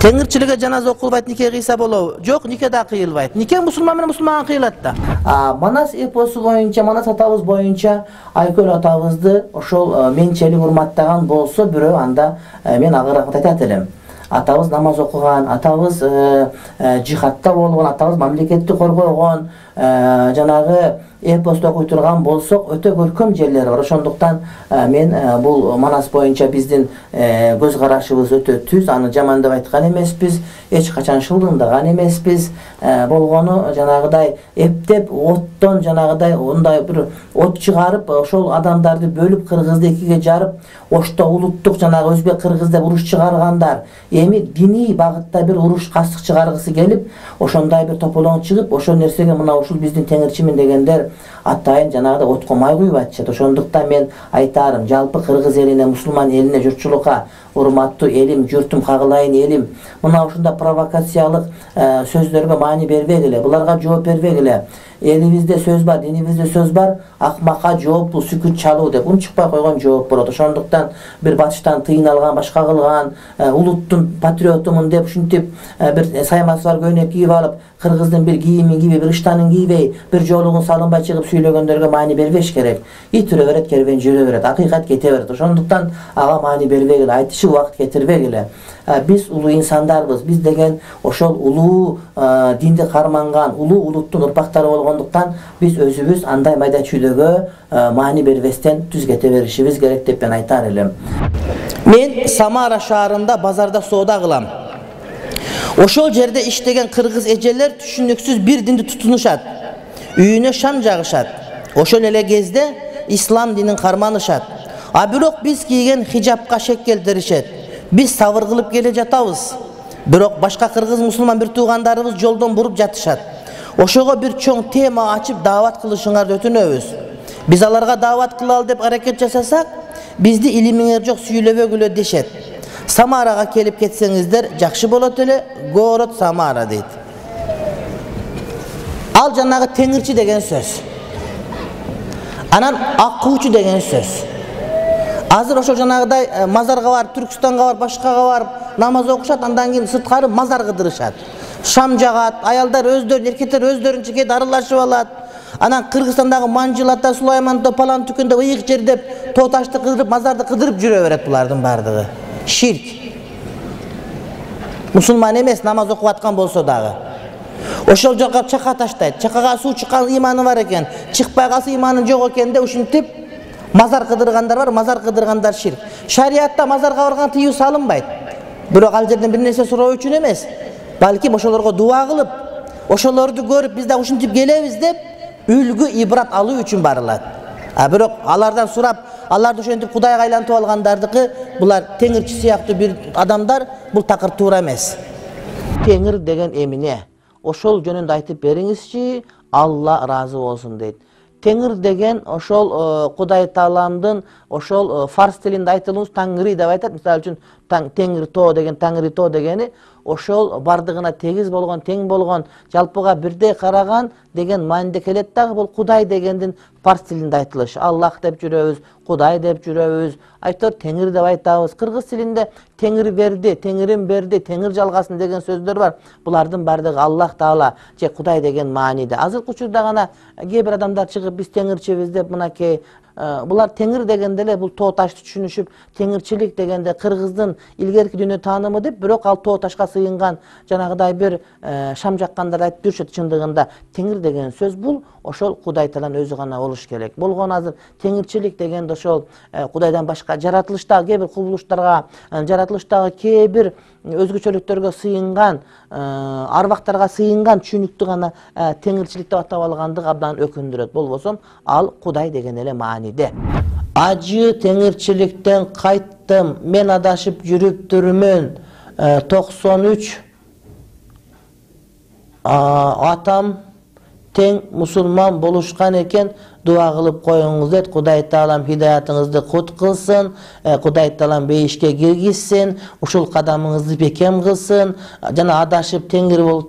Теңирчилиге жаназа окулбайт, нике кыйса болобу? Жок, нике да кыйылбайт. Нике мусулман менен мусулман кыйылат да. Манас эпосу боюнча, Манас атабыз боюнча Айкөл атабызды ошол менчелик урматтаган болсо, бирөө анда мен ага рахмат айтат элем. Атабыз намаз окуган, атабыз жихадта болгон, атабыз мамлекетти коргогон, жанагы эпосто окуй турган болсок, өтө көркөм жерлери бар. Ошондуктан мен бул Манас боюнча биздин көз карашыбыз өтө түз, аны жамандап айткан эмеспиз, эч качан шылдыңдаган эмеспиз. Болгону жанагыдай эптеп оттон жанагыдай ондай бир от чыгарып, ошол адамдарды бөлүп кыргызды экиге жарып, ошто улуттук жанагы өзбек кыргыз деп уруш чыгаргандар, эми диний багытта бир уруш кастык чыгаргысы келип, ошондой бир тополоң чыгып, ошол нерсеге мына ушул биздин теңирчимин дегендер атайын жанагыда отко май куюп атышат. Ошондуктан мен айтарым, жалпы кыргыз элине, мусулман элине, журтчулукка, урматтуу элим, журтум, кагылайын элим, мына ушундай провокациялык сөздөргө маани бербегиле, буларга жооп бербегиле. Элибизде сөз бар, динибизде сөз бар, акмакка жооп бул сүкүт чалуу деп унчукпай койгон жооп болот. Ошондуктан бир батыштан тыйын алган, башка кылган, улуттун патриотумун деп ушинтип бир саймасы бар көйнөк кийип алып, кыргыздын бир кийимин кийбей, бир ыштанын кийбей, бир жолугун салынбай чыгып сүйлөгөндөргө маани бербеш керек. Ит үрө берет, кербен жүрө берет, акыйкат кете берет. Ошондуктан ага маани бербегиле, айтышы убакыт кетирбегиле. Биз улуу инсандарбыз. Биз деген ошол улуу динди карманган, улуу улуттун урпактары болгондуктан биз өзүбүз андай майда чүйлөгө маани бербестен түз кете беришибиз керек деп мен айтар элем. Мен Самара шаарында базарда соода кылам. Ошол жерде иштеген кыргыз эжелер түшүнүксүз бир динди тутунушат. Үйүнө шам жагышат. Ошол эле кезде ислам динин карманышат. А бирок биз кийген хижапка шек келтиришет. Биз сабыр кылып келе жатабыз. Бирок башка кыргыз мусулман бир туугандарыбыз жолдон буруп жатышат. Ошого бир чоң тема ачып даават кылышыңарды өтүнөбүз. Биз аларга даават кылалы деп аракет жасасак, бизди илимиңер жок, сүйлөбөгүлө дешет. Самарага келип кетсеңиздер жакшы болот эле, город Самара дейт. Ал жанагы теңирчи деген сөз. Анан акуучу деген сөз. Азыр ошол жанагыдай мазарга барып, Түркстанга барып, башкага барып намаз окушат, андан кийин сырткары мазар кыдырышат. Шам жагат, аялдар өздөрүн, эркектер өздөрүнчө дарылашып алат. Анан Кыргызстандагы Манжылата, Сулайманто, Палан түкүндө ыйык жер деп тоо ташты кыдырып, мазарды кыдырып жүрө берет булардын бардыгы. Ширк. Мусулман эмес, намаз окуп аткан болсо дагы. Ошол жака чака таштайт. Чакага суу чыккан ыйманы бар экен. Чыкпай калса ыйманы жок экен де ушинтип мазар кыдыргандар бар, мазар кыдыргандар ширк. Шариатта мазарга барган тыюу салынбайт. Бирок ал жерден бир нерсе суроо үчүн эмес, балким ошолорго дуа кылып, ошолорду көрүп биз да ушинтип келебиз деп үлгү ибрат алуу үчүн барылат. Бирок алардан сурап, аларды ошентип Кудайга айлантып алгандардыкы, булар теңирчи сыяктуу бир адамдар, бул такыр туура эмес. Теңир деген эмне? Ошол жөнүндө айтып бериңизчи, Алла ыраазы болсун дейт. Теңир деген ошол Кудай Тааландын ошол фарс тилинде айтылуус Таңри деп айтат. Мисалы үчүн Теңир тоо деген, Таңри тоо дегени ошол бардыгына тегиз болгон, тең болгон, жалпыга бирдей караган деген мааниде келет дагы. Бул Кудай дегендин фарс тилинде айтылышы. Аллах деп жүрөбүз, Кудай деп жүрөбүз. Айтор Теңир деп айтабыз. Кыргыз тилинде Теңир берди, Теңирим берди, Теңир жалгасын деген сөздөр бар. Булардын бардыгы Аллах Таала же Кудай деген мааниде. Азыркы учурда гана кээ бир адамдар чыгып биз теңирчибиз деп мынакей булар теңир дегенде эле бул тоо ташты түшүнүшүп, теңирчилик дегенде кыргыздын илгерки дүйнө таанымы деп, бирок ал тоо ташка сыйынган жанагыдай бир шам жаккандар айтып жүрүшөт. Чындыгында теңир деген сөз бул ошол Кудай Тааланын өзү гана болуш керек. Болгону азыр теңирчилик дегенде ошол Кудайдан башка жаратылыштагы кээ бир кубулуштарга, жаратылыштагы кээ бир өзгөчөлүктөргө сыйынган, арбактарга сыйынган түшүнүктү гана теңирчилик деп атап алгандыгы абдан өкүндүрөт. Болбосо ал Кудай деген эле мааниде. Ажы теңирчиликтен кайттым, мен адашып жүрүп турмун. 93 атам тең мусулман болушкан экен, dua kılıp koyunuz deydi. Kuday Taalam hidayatınızды kut kılsın. Kuday Taalam beyişke girgizsin. Uşul kadamınızды bekem kılsın. Jana adaşıp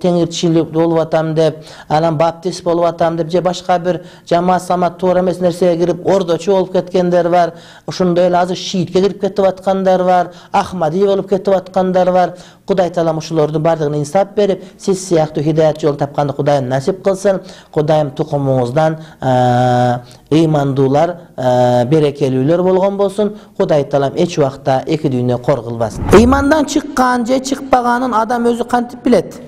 tengirçilik olup atam dep, anam baptist bolup atam dep, je başka bir cemaat samat toğra emes nerseye girip ordoçu olup ketkenler var. Uşunda öyle azı şiitke girip ketip atkanlar var. Ahmadi olup ketip atkanlar var. Kuday Taalam uşulardı bardığını insap berip, siz siyahtı hidayat yolu tapkandı Kudayım nasip kılsın. Kudayım tukumumuzdan imandular, berekeliler bolğan bolsun. Kuday Taalam eç vaqta eki dünya korgulbaсын. İmandan çıkkan je çıkpaganın adam özü kantip bilet.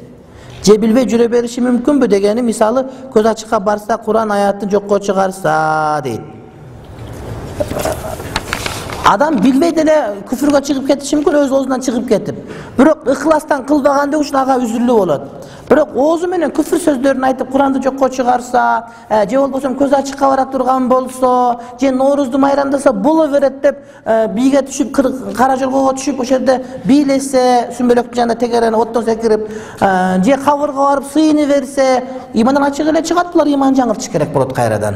Je bilbe jüre berişi mümkünbü degeni misalı göz açıkka barsa Kur'an ayatını jokko çıkarsa deyit. Adam bilmeydele küfürge çıkıp ketişi mümkün, öz ozundan çıkıp ketip. Biroq ihlastan kılbaganda üçün aga üzüllü bolot. Biroq ozu menen küfür sözlerini aytıp Kur'anды jokko çıkarsa, je bolbosam göz açıkka bara turgan bolsa, je Nooruzdu mayrandasa bolo beret dep biige түшүп, kara jolgo түшүp, oşo yerde biylese, sümbölöktü janda tegereni otton sekirip, je kavırga barıp sıyını verse, imandan açık ele çıgat bular, iman жаңыртыш керек bolot kayradan.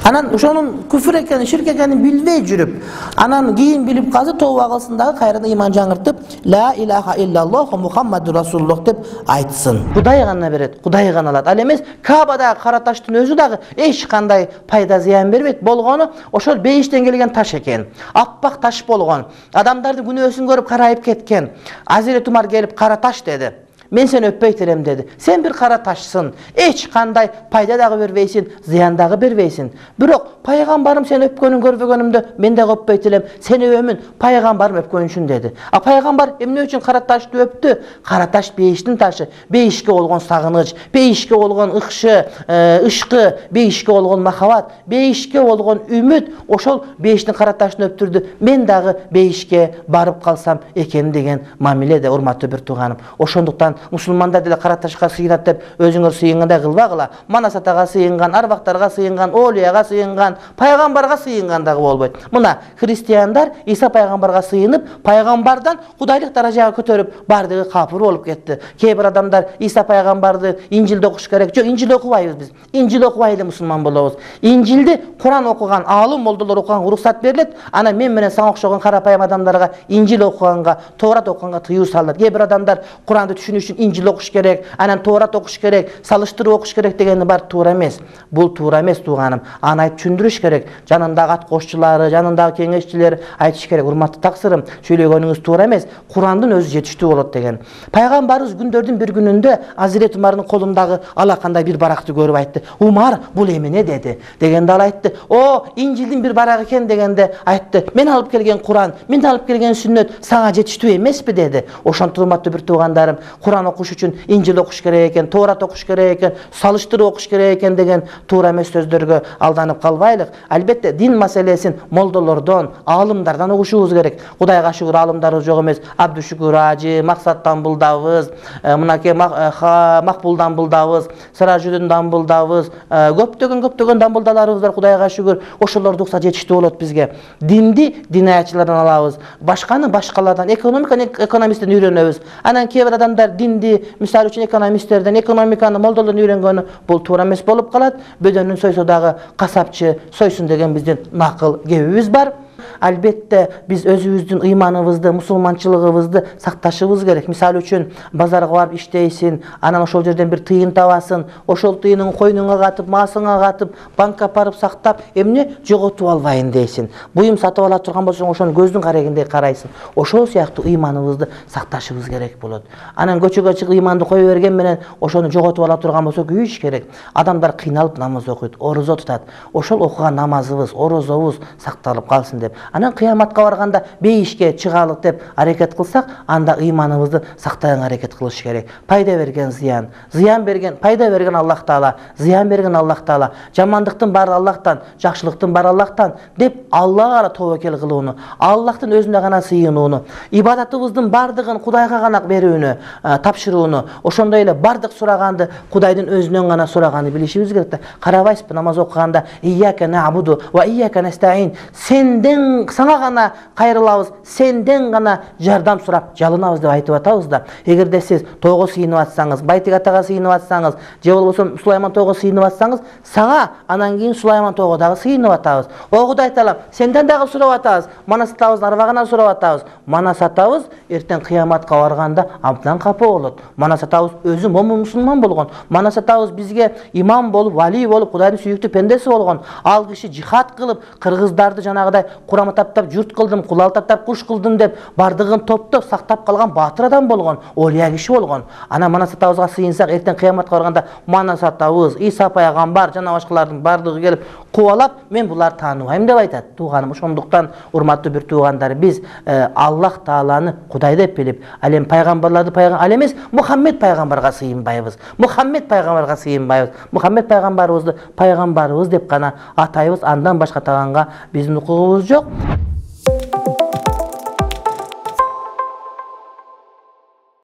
Anan uşonun küfür ekeni, şirk ekeni bilbey jürüp, anan giyin bilip kazı tövbe kılsındağı kayrada iman жаңыртып, la ilaha illallah Muhammedur Rasulullah dep aytsın. Kuday gana beret, Kuday gana alat. Al emes Kaabada kara taştın özü dağı eş kanday payda ziyan berбейт. Bolgonu oşol beyişten gelgen taş eken. Appak taş bolgon. Adamdardı günөөsүн görüp karayıp ketken. Hazreti Umar gelip kara taş dedi. Men seni öpbeytirem dedi. Sen bir kara taşsın. Eç kanday payda dağı berбейсин, ziyan dağı berбейсин. Biroq paygambarım seni öpkönün görбөгөнүмдө men de öpbeytirem. Seni ömün paygambarım öpkön üçün dedi. A paygambar emne üçün kara taşты öptü? Kara taş beyiştin taşı. Beyişke olgon sagыныç, beyişke olgon ıkşı, ışkı, beyişke olgon mahavat, beyişke olgon ümit. Oşol beyiştin kara taşını öptürdü. Men dağı beyişke barıp kalsam eken degen mamile de urmatlı bir tuğanım. Oşonduktan musulmanda dile kara taşka sıyınat dep özüңөр sıyınganda kılbagıla. Manas Ataga sıyıngan, Arbaktarga sıyıngan, Oliyaga sıyıngan, paygambarga sıyıngan dağı bolboyt. Muna Hristiyanlar İsa paygambarga sıyınıp paygambardan Kudaylık darajaga kötörüp bardığı kafir olup ketdi. Keyber adamlar İsa paygambardı İncilde okuş gerek. Yok, İncilde okubayız biz. İncilde okubaylı musulman bolabız. İncildi Kur'an okugan, alım moldalar okugan ruhsat berilet. Ana men menen saň okşogan karapayam adamlarga İncil okuganga, Tawrat okuganga tıyuu salat. Keyber adamlar Kur'anды түшүнүү үчүн İncil okuş gerek, anan Tawrat okuş gerek, salıştırıp okuş gerek degeni bar tуура эмес. Бул туура эмес туганım. Аны айтып түшүндүрүш керек. Жанындагы ат кошчулары, жанындагы кеңешчилер айтыш керек. Урматтуу таксырым, сүйлөгөнүңүз туура эмес. Курандын өзү жетиштүү болот деген. Пайгамбарыбыз күндөрдүн бир күнүндө Азирет Умардын колундагы алакандай бир баракты көрүп айтты. Умар, бул эмне dedi. Дегенде ал айтты. О, İncilдин бир барак экен дегенде айтты. Мен алып келген Куран, мен алып келген сүннөт сага жетиштүү эмеспи dedi. Ошонтип урматтуу бир туугандарым, Kur'an okuş üçün İncil okuş gerek eken, Tawrat okuş gerek eken, salıştırı okuş gerek eken degen tуура эмес сөздөргө aldanıp kalbaylık. Albatta din maselesин moldalardan, alımlardan okuşubuz gerek. Kudayga şükür alımlarыбыз жок эмес. Abdüşükür Hacı, Maksattan buldabız, mınake Makbuldan buldabız, Sırajüddindan buldabız, köptөгөн dambuldalaryбыз бар Kudayga şükür. Oşolor duksa жетиштүү болот bizge. Dindi dinayatçılardan alabız. Başkanı başkalardan, ekonomistten öğrenöbüz. Anan kebir adamlar dindi, misal üçün ekonomistlerden, ekonomikаны moldalardan öğrengönü bul tуура эмес bolup kalat. Bödönün soysodagı kasapçı soysun degen bizden nakıl gebimiz var. Albatta biz özümüzdün imanыбызды, musulmançılığыбызды saqtaşыбыз gerek. Misal üçün bazarga barıp işteysin, anan oşol жерден bir tıyın tabasın, oşol tıyının koynuňa gatıp, masıňa gatıp, banka barıp saqtap, emne jogotup albayın deysin. Buyum satıp ala turgan bolsaň oşonu gözdün karagindey karaysın. Oşol siyahtı imanыбызды saqtaşыбыз gerek bolot. Anan köçüge çık imanды koyu bergen menen oşonu jogotup ala turgan bolsa güýüş gerek. Adamlar kıynalıp namaz okuyut, oroza tutat. Oşol okugan namazыбыз, orozabız saqtalıp kalsın dep. Anan kıyamatga barganda beyişke çıgalyk dep hareket kılsak, anda imanыбызды saqtayan hareket kılış gerek. Payda bergen ziyan, ziyan bergen, payda bergen Allah Taala, ziyan bergen Allah Taala. Jamandyktın bari Allah'tan, jakşylyktın bari Allah'tan dep Allah'a gana tawakkel kılıwını, Allah'tın özüne gana sıyınıwını, ibadatыбыздын bardygyn Kudayga gana berүүnü, tapşyrууну, oşondoy ele bardyk suragandy Kudaydın özünden gana suragany bilişimiz gerek. Karabaysy namaz okuganda iyyake na'budu ve iyyake nestaîn. Senden саңа гана кайрылабыз, сенден гана жардам сурап жалынабыз деп айтып атабыз да. Эгерде сиз тойго сыйынып атсаңыз, Байтек атага сыйынып атсаңыз, же болбосо Сулайман тойго сыйынып атсаңыз, саңа анан кийин Сулайман тойго дагы сыйынып атабыз. О Кудай Таалам, сенден дагы сурап атабыз. Манас атабыздын арбагынан сурап атабыз. Манас атабыз эртең кыяматка барганда абдан капа болот. Манас атабыз өзү момун мусулман болгон. Манас атабыз бизге имам болуп, вали болуп, Кудайдын сүйүктүү пендеси болгон. Ал киши жихад кылып, кыргыздарды жанагыдай Курам таптап журт кылдым, кулал таптап куш кылдым деп бардыгын топтоп сактап калган баатыр адам болгон, олия киши болгон. Ана Манас атабызга сыйынсак эртең кыяматка барганда Манас атабыз, Иса пайгамбар жана башкалардын бардыгы келип кубалап, мен буларды тааныбайм деп айтат. Тууганым, ошондуктан урматтуу бир туугандар, биз Аллах Тааланы Кудай деп билип, ал эми пайгамбарларды ал эмес Мухаммед пайгамбарга сыйынбайбыз. Мухаммед пайгамбарга сыйынбайбыз. Мухаммед пайгамбарыбызды пайгамбарыбыз деп гана атайбыз. Андан башка атаганга биздин укугубуз жок.